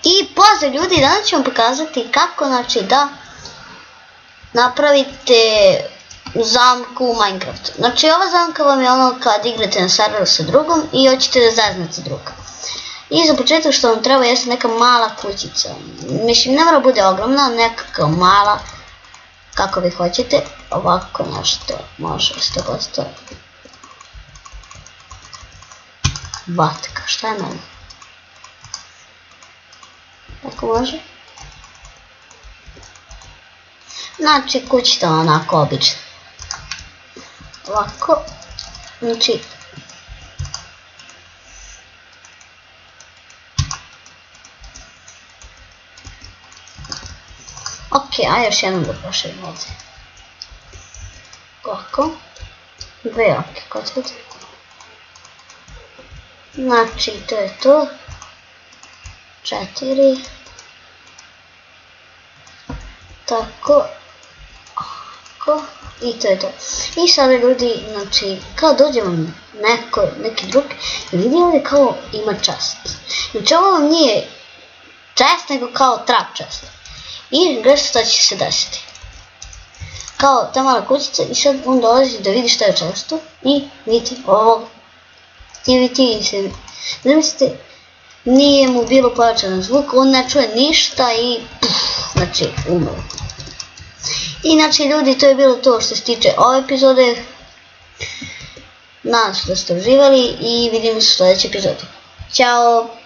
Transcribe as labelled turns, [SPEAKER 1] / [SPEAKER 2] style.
[SPEAKER 1] I pozdrav ljudi, danas ću vam pokazati kako da napravite zamku u Minecraftu. Znači ova zamka vam je ono kad igrate na serveru sa drugom i hoćete da zaznate druga. I za početak što vam treba jeste neka mala kućica. Mislim, ne mora bude ogromna, nekakva mala, kako vi hoćete. Ovako nešto može 100%. Vatka, šta je meni? Tako može. Znači kućica onako obična. Ovako. Znači ok, a još jednom da proširim ovdje. Ovako. Dve oke kockice. Znači to je to. 4. Tako. Ovako. I to je to. I sada ljudi, znači, kao dođe vam neki drug i vidi ovdje kao ima chest. Znači ovo vam nije chest, nego kao trap chest. I gledajte šta će se desiti. Kao ta mala kućica i sad on dolazi da vidi šta je u chestu i vidite ovog. Ti se, zamislite, nije mu bilo pojačan zvuk, on ne čuje ništa i znači umro. I znači ljudi, to je bilo to što se tiče ove epizode. Nadam se da ste uživali i vidimo se u sljedećoj epizodi. Ćao!